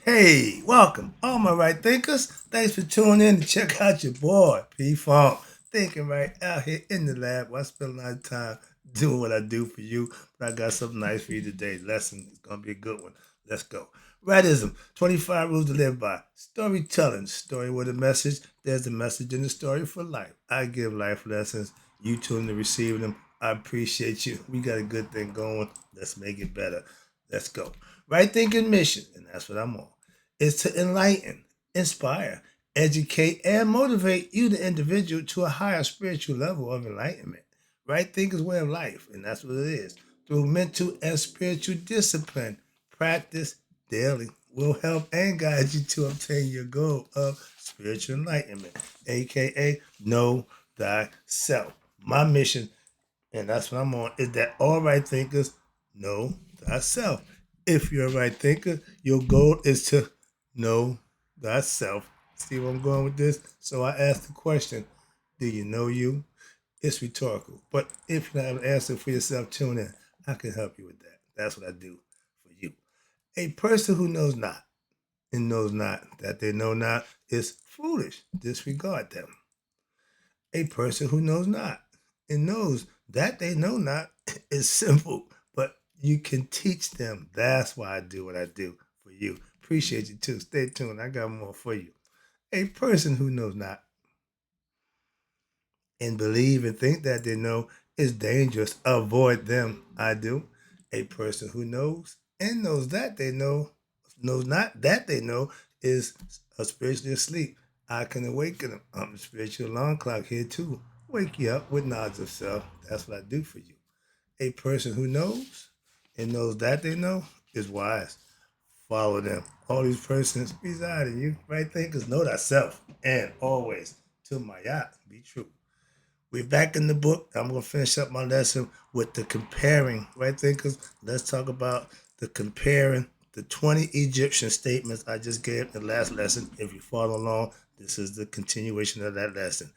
Hey, welcome, all my right thinkers. Thanks for tuning in to check out your boy, P Funk. Thinking right out here in the lab. Well, I spend a lot of time doing what I do for you, but I got something nice for you today. Lesson is going to be a good one. Let's go. Rightism 25 rules to live by. Storytelling. Story with a message. There's a message in the story for life. I give life lessons. You tune to receiving them. I appreciate you. We got a good thing going. Let's make it better. Let's go. Right thinking mission, and that's what I'm on, is to enlighten, inspire, educate, and motivate you, the individual, to a higher spiritual level of enlightenment. Right thinker's way of life, and that's what it is. Through mental and spiritual discipline, practice daily will help and guide you to obtain your goal of spiritual enlightenment, aka know thyself. My mission, and that's what I'm on, is that all right thinkers know thyself. If you're a right thinker, your goal is to know thyself. See where I'm going with this? So I asked the question, do you know you? It's rhetorical. But if you have an answer for yourself, tune in. I can help you with that. That's what I do for you. A person who knows not and knows not that they know not is foolish. Disregard them. A person who knows not and knows that they know not is simple, but you can teach them. That's why I do what I do for you. Appreciate you too. Stay tuned. I got more for you. A person who knows not and believe and think that they know is dangerous. Avoid them. I do. A person who knows and knows that they know, knows not that they know, is spiritually asleep. I can awaken them. I'm the spiritual alarm clock here too. Wake you up with knowledge of self. That's what I do for you. A person who knows and knows that they know is wise. Follow them. All these persons reside in you. Right thinkers know thyself and always to my yacht be true. We're back in the book. I'm going to finish up my lesson with the comparing, right, thinkers? Let's talk about the comparing the 20 Egyptian statements I just gave in the last lesson. If you follow along, this is the continuation of that lesson.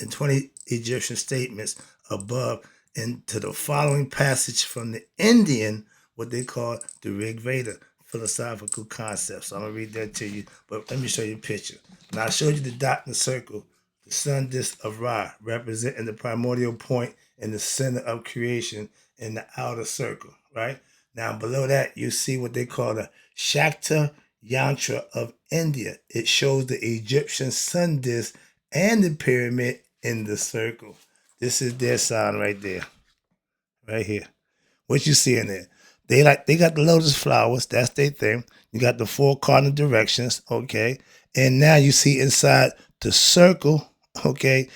In 20 Egyptian statements above, into the following passage from the Indian, what they call the Rig Veda philosophical concepts. So I'm going to read that to you, but let me show you a picture. Now, I showed you the dot in the circle, the sun disk of Ra, representing the primordial point in the center of creation in the outer circle, right? Now, below that, you see what they call the Shakta Yantra of India. It shows the Egyptian sun disk and the pyramid in the circle. This is their sign right there, right here. What you see in there? They got the lotus flowers. That's their thing. You got the four cardinal directions. Okay, and now you see inside the circle. Okay,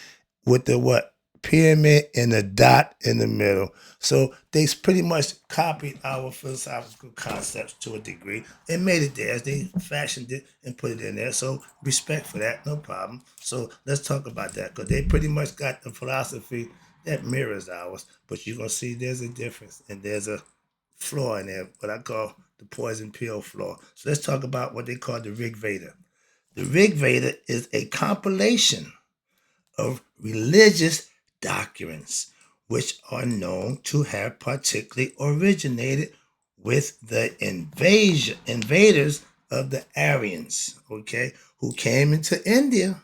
with the what pyramid and a dot in the middle. So they pretty much copied our philosophical concepts to a degree and made it theirs. They fashioned it and put it in there. So respect for that, no problem. So let's talk about that because they pretty much got the philosophy that mirrors ours. But you're gonna see there's a difference and there's a flaw in there, what I call the poison pill flaw. So let's talk about what they call the Rig Veda. The Rig Veda is a compilation of religious doctrines, which are known to have particularly originated with the invaders of the Aryans, okay, who came into India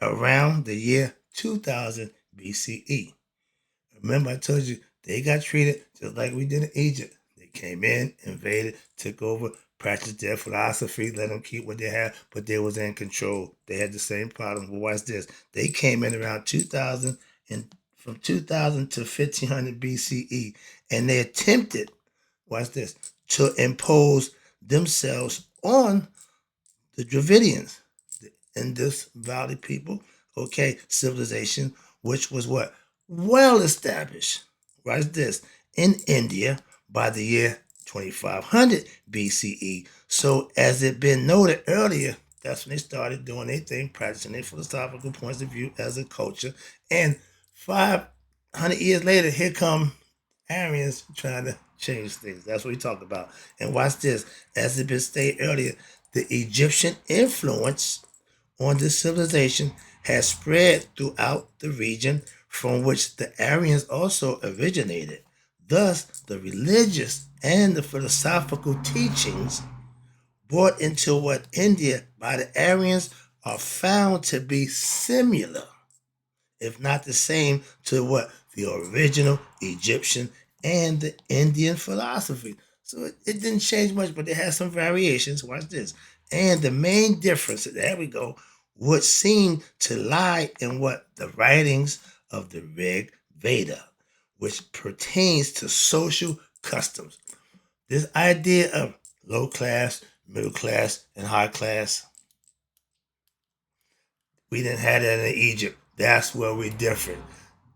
around the year 2000 BCE. Remember, I told you they got treated just like we did in Egypt. They came in, invaded, took over, practiced their philosophy, let them keep what they had, but they was in control. They had the same problem. But watch this. They came in around 2000 and from 2000 to 1500 BCE, and they attempted, watch this, to impose themselves on the Dravidians, the Indus Valley people, okay, civilization, which was what? Well established, watch this, in India by the year 2500 BCE. So, as it been noted earlier, that's when they started doing their thing, practicing their philosophical points of view as a culture. And 500 years later, here come Aryans trying to change things. That's what we talk about. And watch this. As it been stated earlier, the Egyptian influence on this civilization has spread throughout the region from which the Aryans also originated. Thus, the religious and the philosophical teachings brought into what India by the Aryans are found to be similar, if not the same, to what the original Egyptian and the Indian philosophy. So it didn't change much, but it has some variations. Watch this. And the main difference, there we go, would seem to lie in what the writings of the Rig Veda, which pertains to social customs. This idea of low class, middle class, and high class, we didn't have that in Egypt. That's where we're different.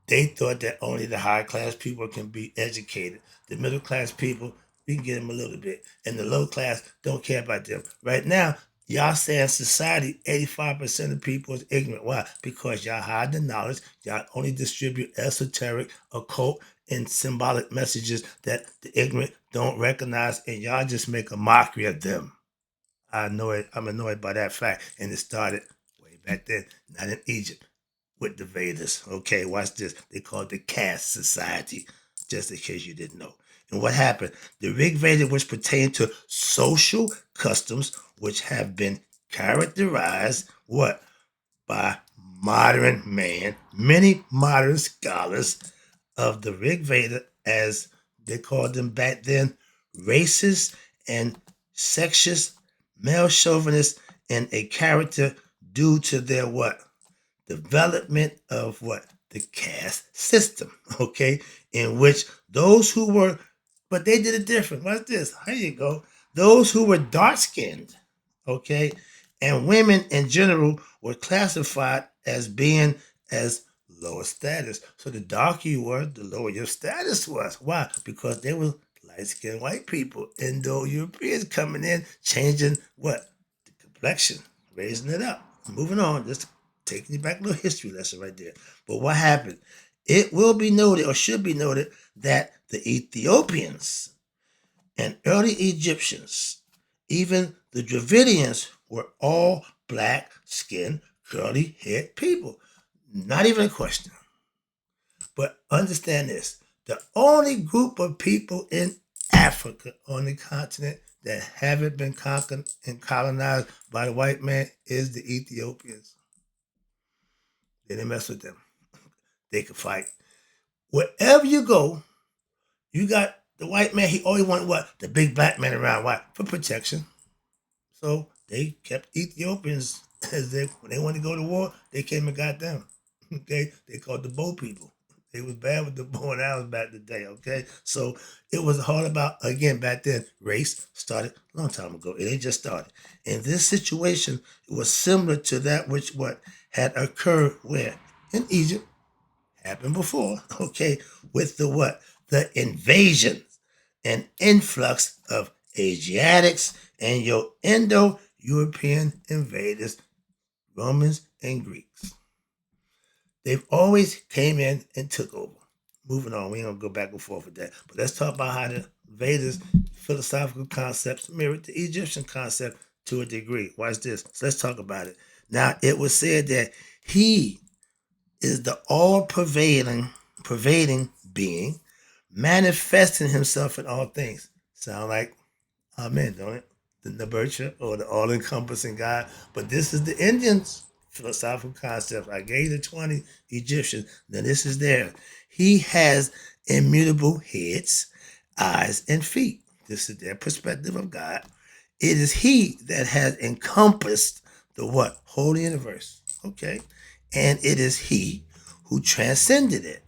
They thought that only the high class people can be educated. The middle class people, we can get them a little bit. And the low class don't care about them. Right now, y'all say in society, 85% of people is ignorant. Why? Because y'all hide the knowledge. Y'all only distribute esoteric, occult, and symbolic messages that the ignorant don't recognize, and y'all just make a mockery of them. I'm annoyed by that fact. And it started way back then, not in Egypt, with the Vedas. Okay, watch this. They call it the caste society, just in case you didn't know. And what happened? The Rig Veda, which pertain to social customs, which have been characterized, what? By modern man, many modern scholars of the Rig Veda, as they called them back then, racist and sexist, male chauvinist, and a character due to their what? Development of what? The caste system, okay? In which those who were, but they did it different. What's this? Here you go. Those who were dark skinned, okay, and women in general were classified as being as lower status. So the darker you were, the lower your status was. Why? Because they were light-skinned white people, Indo-Europeans coming in, changing what? The complexion, raising it up. Moving on, just taking you back a little history lesson right there. But what happened? It will be noted, or should be noted, that the Ethiopians and early Egyptians, even the Dravidians, were all black skinned, curly haired people. Not even a question. But understand this, the only group of people in Africa on the continent that haven't been conquered and colonized by the white man is the Ethiopians. They didn't mess with them. They could fight. Wherever you go, you got the white man. He always wanted what? The big black man around. Why? For protection. So they kept Ethiopians as they when they wanted to go to war. They came and got them. Okay, they called the bow people. They was bad with the bow and arrows back in the day. Okay, so it was all about, again, back then. Race started a long time ago. It ain't just started. In this situation, it was similar to that which what had occurred where in Egypt, happened before, okay, with the what? The invasion and influx of Asiatics and your Indo-European invaders, Romans and Greeks. They've always came in and took over. Moving on, we ain't gonna go back and forth with that. But let's talk about how the Vedas philosophical concepts mirrored the Egyptian concept to a degree. Watch this. So let's talk about it. Now, it was said that he is the all pervading being, manifesting himself in all things. Sound like Amen, don't it? The Nurture or the all encompassing God. But this is the Indians' philosophical concept. I gave the 20 Egyptians. Now this is theirs. He has immutable heads, eyes, and feet. This is their perspective of God. It is He that has encompassed the what? Whole universe. Okay. And it is He who transcended it.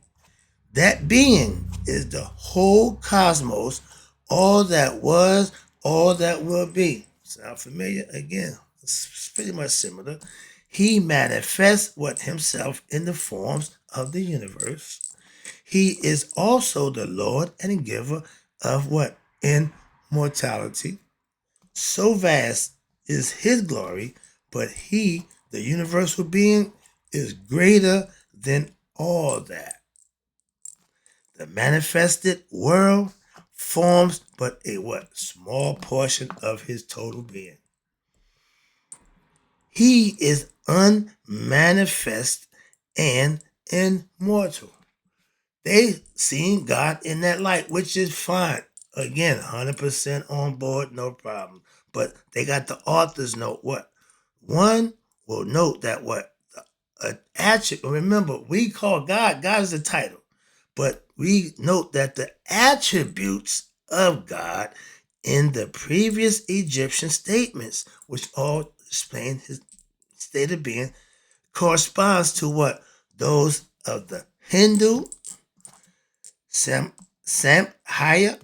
That being is the whole cosmos, all that was, all that will be. Sound familiar? Again, it's pretty much similar. He manifests what himself in the forms of the universe. He is also the Lord and giver of what? Immortality. So vast is his glory, but he, the universal being, is greater than all that. The manifested world forms but a what? Small portion of his total being. He is unmanifest and immortal. They seen God in that light, which is fine. Again, 100% on board, no problem. but they got the author's note. What? One will note that what? An attribute. Remember, we call God is the title, but we note that the attributes of God in the previous Egyptian statements, which all explain his state of being, corresponds to what? Those of the Hindu, Samkhya,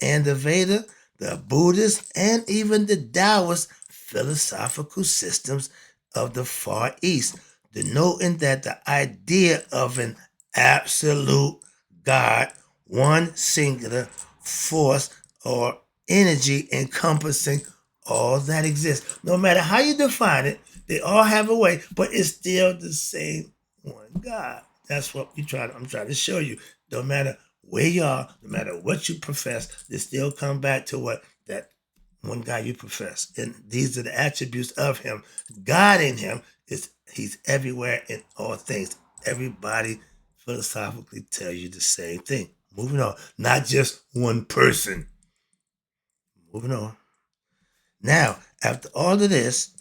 and the Veda, the Buddhist, and even the Taoist philosophical systems of the Far East, denoting that the idea of an absolute God, one singular force or energy encompassing all that exists. No matter how you define it, they all have a way, but it's still the same one God. That's what I'm trying to show you. No matter where you are, no matter what you profess, they still come back to what? That one God you profess. And these are the attributes of him. God in him is he's everywhere in all things. Everybody philosophically tell you the same thing. Moving on. Not just one person. Moving on. Now, after all of this,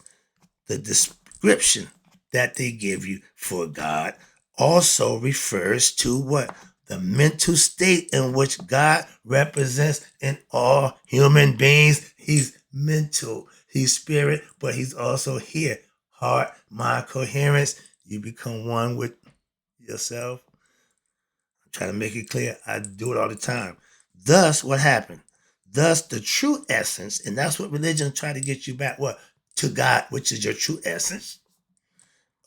the description that they give you for God also refers to what? The mental state in which God represents in all human beings. He's mental, he's spirit, but he's also here. Heart, mind, coherence. You become one with yourself. I'm trying to make it clear. I do it all the time. Thus, what happened? Thus, the true essence, and that's what religion try to get you back, what? To God, which is your true essence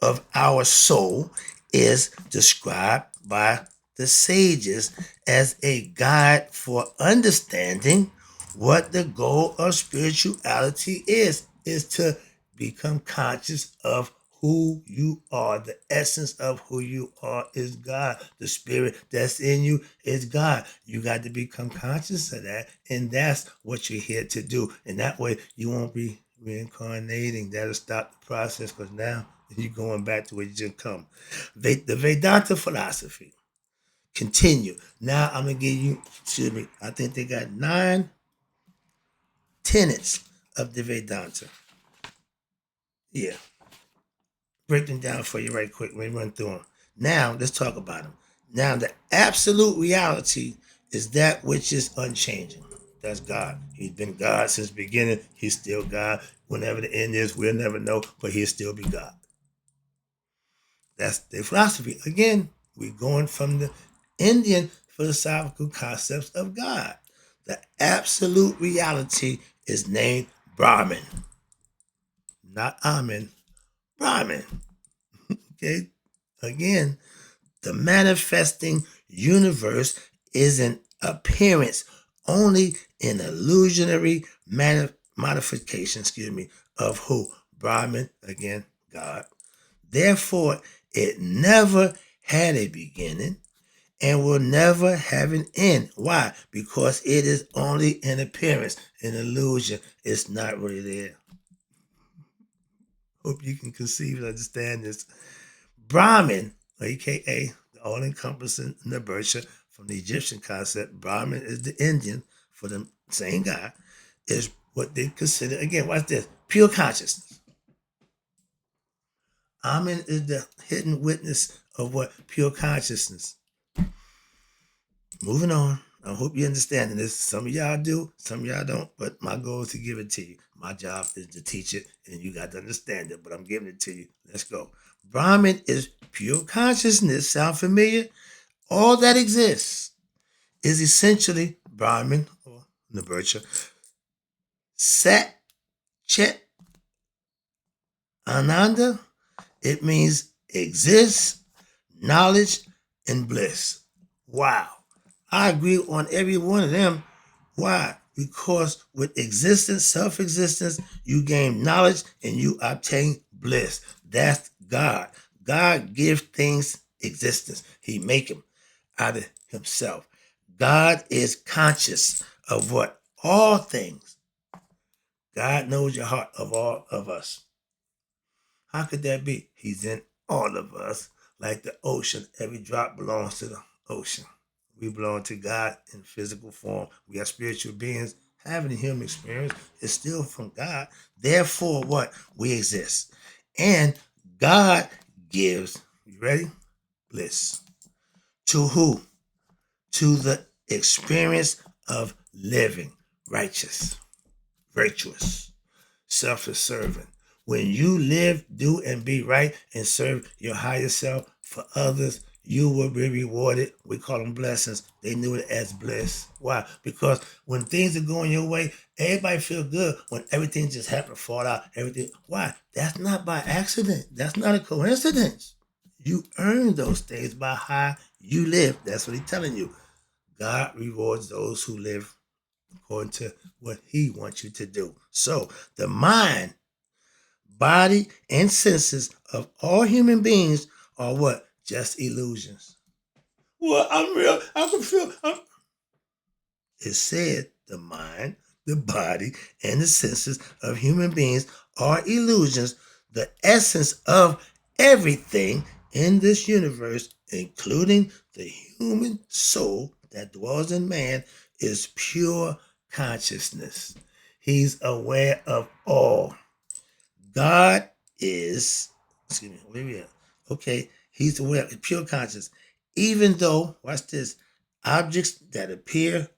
of our soul, is described by the sages as a guide for understanding what the goal of spirituality is to become conscious of who you are. The essence of who you are is God. The spirit that's in you is God. You got to become conscious of that, and that's what you're here to do. And that way you won't be reincarnating. That'll stop the process, because now you're going back to where you just come. The Vedanta philosophy continue. Now I'm going to give you, I think they got 9 tenets of the Vedanta. Yeah. Break them down for you right quick. Let me run through them. Now, let's talk about them. Now, the absolute reality is that which is unchanging. That's God. He's been God since the beginning. He's still God. Whenever the end is, we'll never know, but he'll still be God. That's their philosophy. Again, we're going from the Indian philosophical concepts of God. The absolute reality is named Brahman. Not Amen. Brahman. Okay? Again, the manifesting universe is an appearance, only an illusionary modification, of who? Brahman, again, God. Therefore, it never had a beginning and will never have an end. Why? Because it is only an appearance, an illusion. It's not really there. Hope you can conceive and understand this. Brahman, aka the all-encompassing Nibirsha from the Egyptian concept, Brahman is the Indian for the same guy, is what they consider, again, watch this, pure consciousness. Amen is the hidden witness of what? Pure consciousness. Moving on. I hope you're understanding this. Some of y'all do, some of y'all don't, but my goal is to give it to you. My job is to teach it, and you got to understand it, but I'm giving it to you. Let's go. Brahman is pure consciousness. Sound familiar? All that exists is essentially Brahman or Nibirsha. Sat, Chet, Ananda. It means exists, knowledge, and bliss. Wow. I agree on every one of them. Why? Because with existence, self-existence, you gain knowledge and you obtain bliss. That's God. God gives things existence. He make them out of himself. God is conscious of what? All things. God knows your heart of all of us. How could that be? He's in all of us. Like the ocean, every drop belongs to the ocean. We belong to God in physical form. We are spiritual beings having a human experience is still from God. Therefore, what? We exist. And God gives, you ready? Bliss. To who? To the experience of living righteous, virtuous, self-serving. When you live, do, and be right and serve your higher self for others, you will be rewarded. We call them blessings. They knew it as bliss. Why? Because when things are going your way, everybody feel good when everything just happened to fall out. Everything. Why? That's not by accident. That's not a coincidence. You earn those things by how you live. That's what he's telling you. God rewards those who live according to what he wants you to do. So the mind, body, and senses of all human beings are what? Just illusions. Well, I'm real. I can feel. It said the mind, the body, and the senses of human beings are illusions. The essence of everything in this universe, including the human soul that dwells in man, is pure consciousness. He's aware of all. God is, excuse me, where we at? Okay, he's aware of pure conscious. Even though, watch this, objects that appear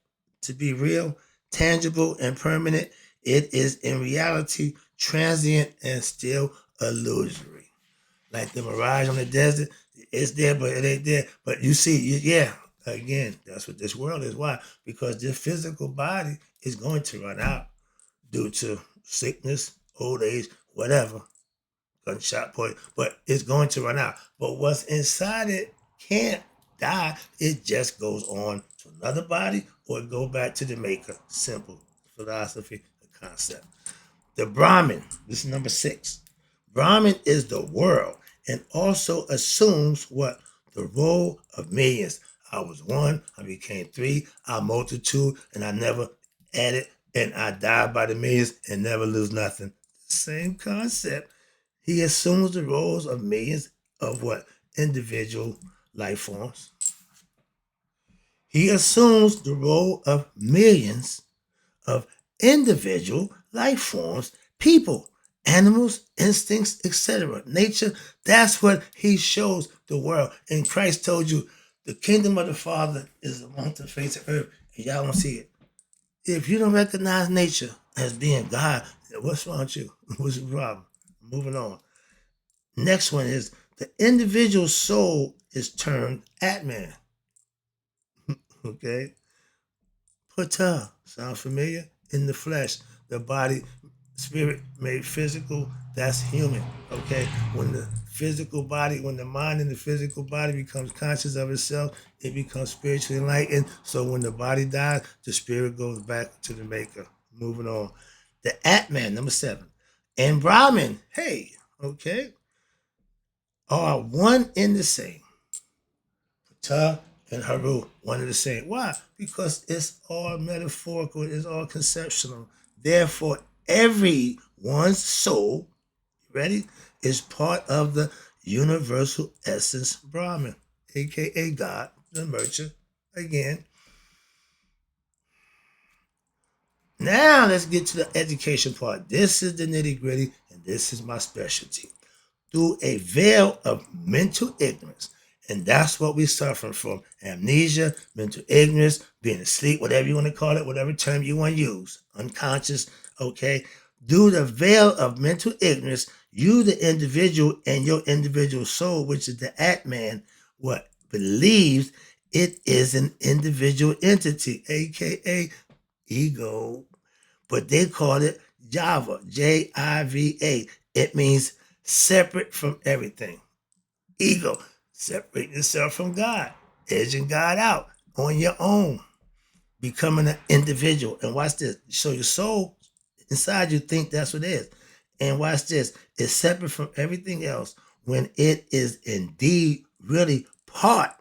to be real, tangible, and permanent, it is in reality transient and still illusory. Like the mirage on the desert, it's there, but it ain't there. But you see, yeah, again, that's what this world is. Why? Because this physical body is going to run out due to sickness, old age, whatever, gunshot point, but it's going to run out. But what's inside it can't die. It just goes on to another body or go back to the maker. Simple philosophy, the concept. The Brahmin, this is number 6. Brahmin is the world and also assumes what? The role of millions. I was one, I became three, I multitude, and I never added, and I died by the millions and never lose nothing. Same concept. He assumes the roles of millions of what? Individual life forms. He assumes the role of millions of individual life forms, people, animals, instincts, etc. Nature, that's what he shows the world. And Christ told you the kingdom of the Father is among the face of earth, and y'all don't see it. If you don't recognize nature as being God, what's wrong with you? What's the problem? Moving on. Next one is the individual soul is termed Atman. Okay? Pata, sound familiar? In the flesh, the body, spirit made physical, that's human. Okay? When the physical body, when the mind and the physical body becomes conscious of itself, it becomes spiritually enlightened. So when the body dies, the spirit goes back to the maker. Moving on. The Atman, number 7. And Brahman, hey, okay, are one and the same. Ta and Haru, one and the same. Why? Because it's all metaphorical, it's all conceptual. Therefore, everyone's soul, ready, is part of the universal essence Brahman, aka God, the merchant. Again. Now let's get to the education part. This is the nitty-gritty, and this is my specialty. Through a veil of mental ignorance. And that's what we're suffering from. Amnesia, mental ignorance, being asleep, whatever you want to call it, whatever term you want to use. Unconscious, okay? Through the veil of mental ignorance, you, the individual, and your individual soul, which is the Atman, what? Believes it is an individual entity, aka ego. But they call it Java, Jiva. It means separate from everything. Ego, separate yourself from God, edging God out on your own, becoming an individual. And watch this. So your soul inside you think that's what it is. And watch this. It's separate from everything else when it is indeed really part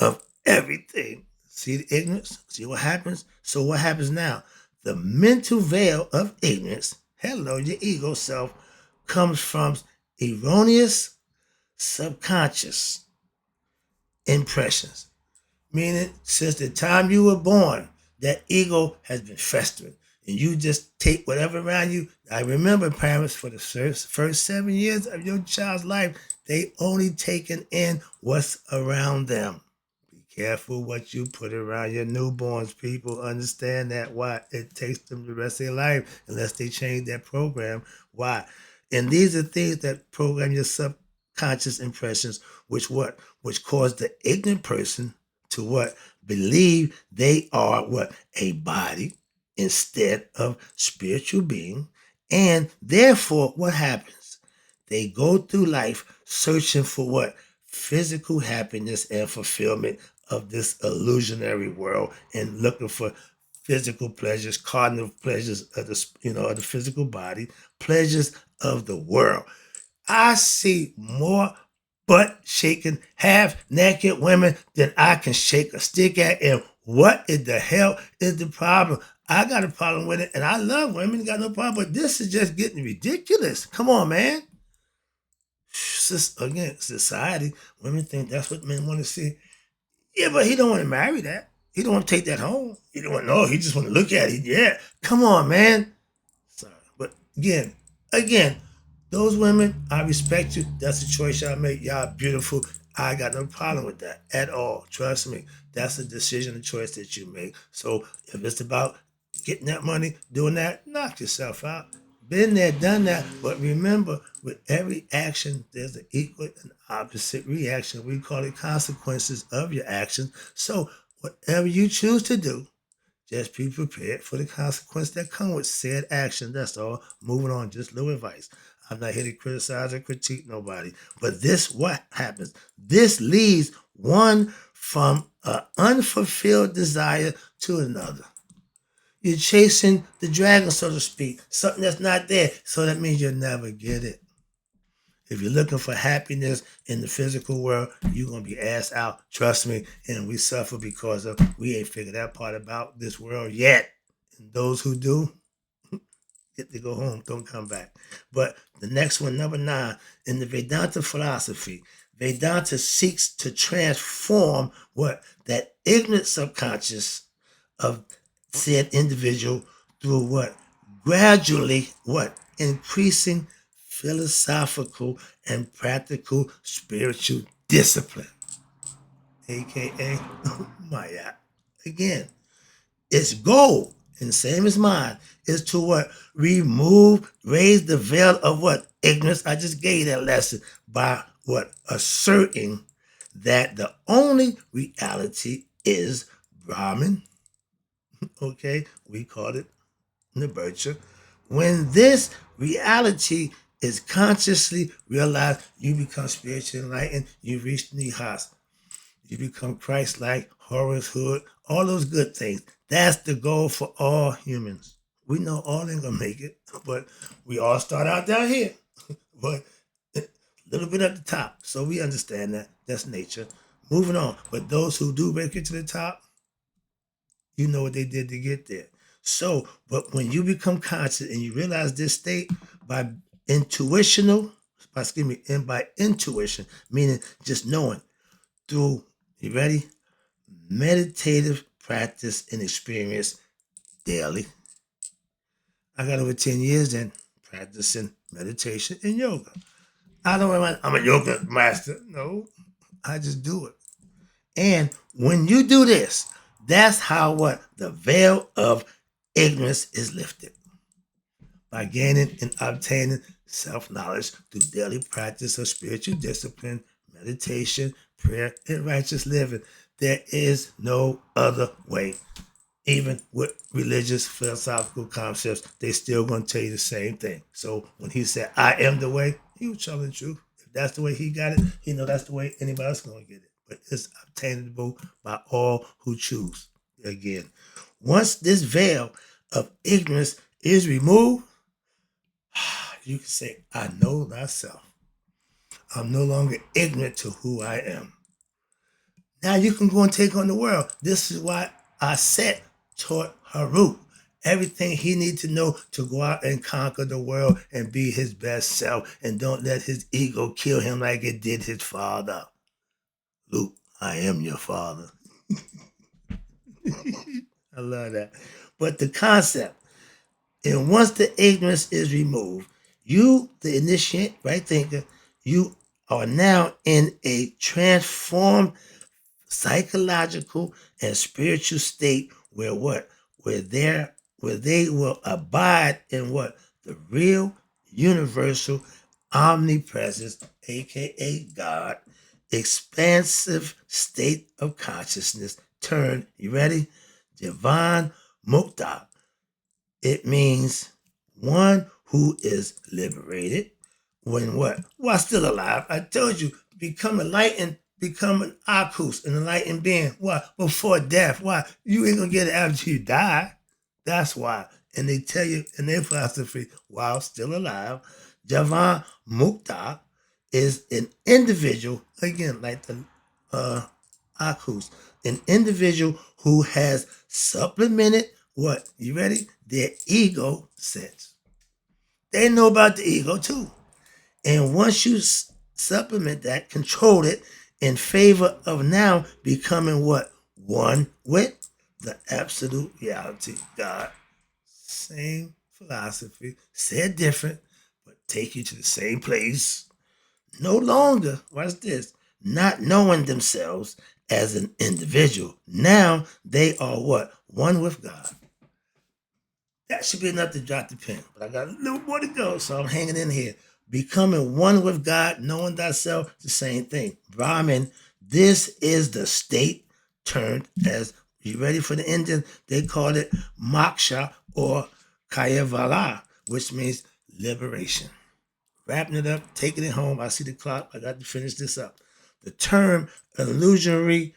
of everything. See the ignorance? See what happens? So what happens now? The mental veil of ignorance, hello, your ego self, comes from erroneous subconscious impressions. Meaning, since the time you were born, that ego has been festering. and you just take whatever around you. I remember parents for the first 7 years of your child's life, they only taking in what's around them. Be careful what you put around your newborns. People understand that why it takes them the rest of their life unless they change their program. Why? And these are things that program your subconscious impressions, which cause the ignorant person to what? Believe they are what? A body instead of spiritual being. And therefore, what happens? They go through life searching for what? Physical happiness and fulfillment of this illusionary world and looking for physical pleasures, cardinal pleasures of of the physical body, pleasures of the world. I see more butt shaking, half naked women than I can shake a stick at. And what in the hell is the problem? I got a problem with it, and I love women, got no problem, but this is just getting ridiculous. Come on, man. Again, society, women think that's what men want to see. Yeah, but he don't want to marry that. He don't want to take that home. He don't want no. He just want to look at it. Yeah, come on, man. Sorry, but again, those women, I respect you. That's a choice y'all make. Y'all beautiful. I got no problem with that at all. Trust me. That's a decision, a choice that you make. So if it's about getting that money, doing that, knock yourself out. Been there, done that. But remember, with every action, there's an equal and opposite reaction. We call it consequences of your actions. So whatever you choose to do, just be prepared for the consequence that come with said action. That's all. Moving on, just little advice. I'm not here to criticize or critique nobody. But this what happens. This leads one from an unfulfilled desire to another. You're chasing the dragon, so to speak, something that's not there. So that means you'll never get it. If you're looking for happiness in the physical world, you're gonna be ass out. Trust me. And we suffer because of we ain't figured that part about this world yet. And those who do get to go home, don't come back. But the next one, number 9, in the Vedanta philosophy, Vedanta seeks to transform what that ignorant subconscious of said individual through what gradually what increasing philosophical and practical spiritual discipline, aka Maya. Again, its goal, and same as mine, is to what? Raise the veil of what? Ignorance. I just gave that lesson by what? Asserting that the only reality is Brahman. Okay, we call it Nibircha. When this reality is consciously realized, you become spiritually enlightened, you reach Nihas. You become Christ-like, Horace Hood, all those good things. That's the goal for all humans. We know all ain't gonna make it, but we all start out down here. But a little bit at the top. So we understand that. That's nature. Moving on. But those who do make it to the top, you know what they did to get there. So, but when you become conscious and you realize this state by and by intuition, meaning just knowing through, you ready? Meditative practice and experience daily. I got over 10 years in practicing meditation and yoga. I don't know, I'm a yoga master. No, I just do it. And when you do this, that's how what the veil of ignorance is lifted by gaining and obtaining self-knowledge through daily practice of spiritual discipline, meditation, prayer, and righteous living. There is no other way. Even with religious philosophical concepts, they still gonna tell you the same thing. So when he said, "I am the way," he was telling the truth. If that's the way he got it, he know that's the way anybody else gonna get it. But it's obtainable by all who choose. Again, once this veil of ignorance is removed, you can say, "I know thyself. I'm no longer ignorant to who I am." Now you can go and take on the world. This is why I set taught Harut everything he needs to know to go out and conquer the world and be his best self. And don't let his ego kill him like it did his father. Luke, I am your father. I love that. But the concept, And once the ignorance is removed, you, the initiate, right thinker, you are now in a transformed psychological and spiritual state where what? Where they will abide in what? The real, universal, omnipresence, aka God, expansive state of consciousness. Turn, you ready? Divine Mukta. It means one who is liberated when what? While still alive. I told you, become enlightened, become an akus, an enlightened being. Why? Before death. Why? You ain't gonna get it after you die. That's why. And they tell you in their philosophy, while still alive, Javan Mukta is an individual, again, like the Akus, an individual who has supplemented what? You ready? Their ego sense. They know about the ego too. And once you supplement that, control it in favor of now becoming what? One with the absolute reality, God. Same philosophy, said different, but take you to the same place. No longer, watch this, not knowing themselves as an individual. Now they are what? One with God. That should be enough to drop the pen. But I got a little more to go, so I'm hanging in here. Becoming one with God, knowing thyself, the same thing. Brahman, this is the state turned as, you ready for the Indian? They call it moksha or kayavala, which means liberation. Wrapping it up, taking it home. I see the clock. I got to finish this up. The term illusory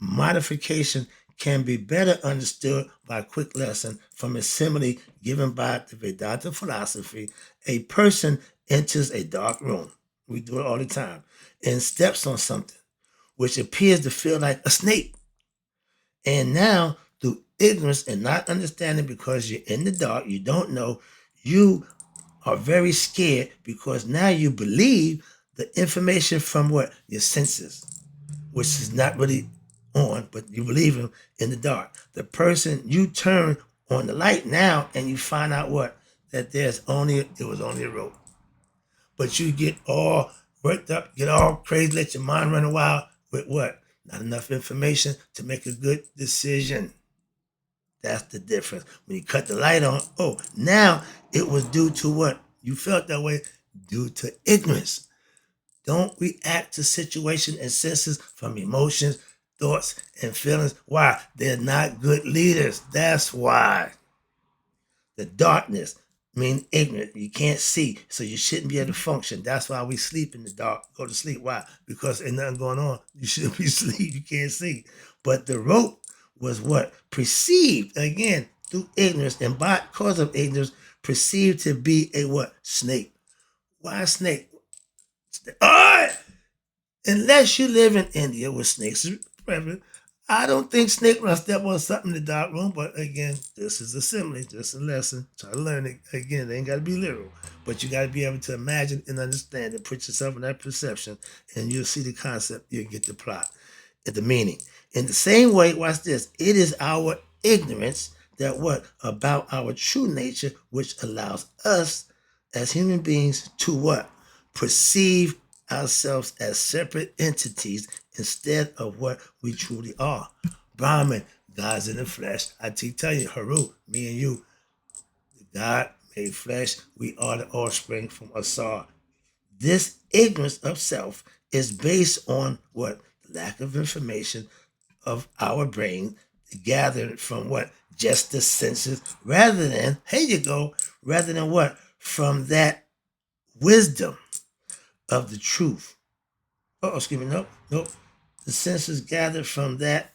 modification can be better understood by a quick lesson from a simile given by the Vedanta philosophy. A person enters a dark room. We do it all the time. And steps on something which appears to feel like a snake. And now, through ignorance and not understanding because you're in the dark, you don't know, you are very scared because now you believe the information from what? Your senses, which is not really on, but you believe him in the dark. The person you turn on the light now and you find out what? That it was only a rope. But you get all worked up, get all crazy, let your mind run wild with what? Not enough information to make a good decision. That's the difference. When you cut the light on, oh, now it was due to what? You felt that way due to ignorance. Don't react to situation and senses from emotions, thoughts, and feelings. Why? They're not good leaders. That's why. The darkness means ignorant. You can't see, so you shouldn't be able to function. That's why we sleep in the dark. Go to sleep. Why? Because ain't nothing going on. You shouldn't be asleep. You can't see. But the rope was what? Perceived, again, through ignorance, and by cause of ignorance, perceived to be a what? Snake. Why a snake? All right. Unless you live in India where snakes are prevalent, I don't think snake will step on something in the dark room. But again, this is a simile, just a lesson. Try to learn it. Again, it ain't got to be literal, but you got to be able to imagine and understand and put yourself in that perception, and you'll see the concept. You'll get the plot and the meaning. In the same way, watch this. It is our ignorance that what about our true nature, which allows us as human beings to what? Perceive ourselves as separate entities instead of what we truly are. Brahman, God's in the flesh. I keep telling you, Haru, me and you, God made flesh. We are the offspring from Asar. This ignorance of self is based on what? Lack of information of our brain gathered from what? Just the senses, rather than, here you go, rather than what? From that wisdom of the truth. Oh, excuse me, nope. The senses gathered from that,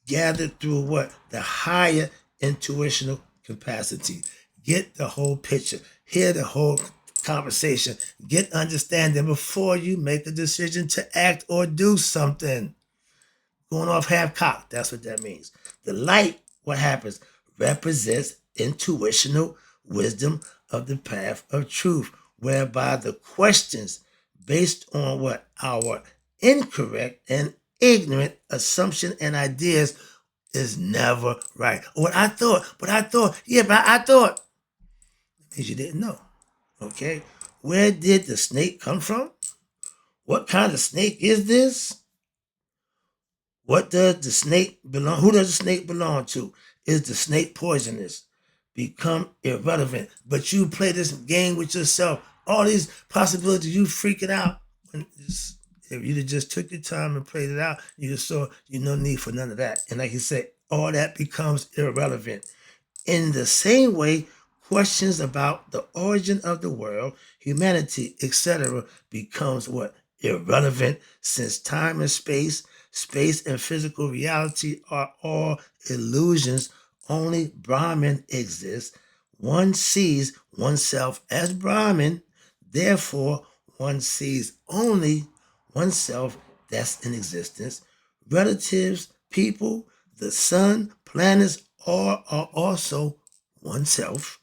gathered through what? The higher intuitional capacity. Get the whole picture. Hear the whole conversation. Get understanding before you make a decision to act or do something. Going off half cocked, that's what that means. The light, what happens? Represents intuitional wisdom of the path of truth, whereby the questions based on what? Our incorrect and ignorant assumption and ideas is never right. But I thought, means you didn't know. Okay? Where did the snake come from? What kind of snake is this? What does the snake belong? Who does the snake belong to? Is the snake poisonous? Become irrelevant. But you play this game with yourself. All these possibilities, you freaking out. If you just took your time and played it out, you just saw you no need for none of that. And like you said, all that becomes irrelevant. In the same way, questions about the origin of the world, humanity, etc., becomes what? Irrelevant, since time and space and physical reality are all illusions. Only Brahman exists. One sees oneself as Brahman, therefore one sees only oneself that's in existence. Relatives, people, the sun, planets, all are also oneself.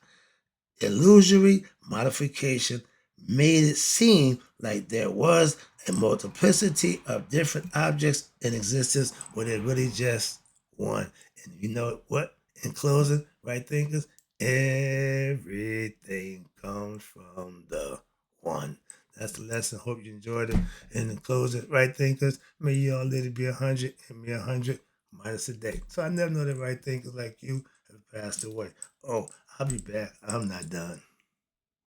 Illusory modification made it seem like there was a multiplicity of different objects in existence when it really just one. And you know what? In closing, right thinkers, everything comes from the one. That's the lesson. Hope you enjoyed it. And in closing, right thinkers, may you all live to be 100 and me 100 minus a day. So I never know that right thinkers like you have passed away. Oh, I'll be back. I'm not done.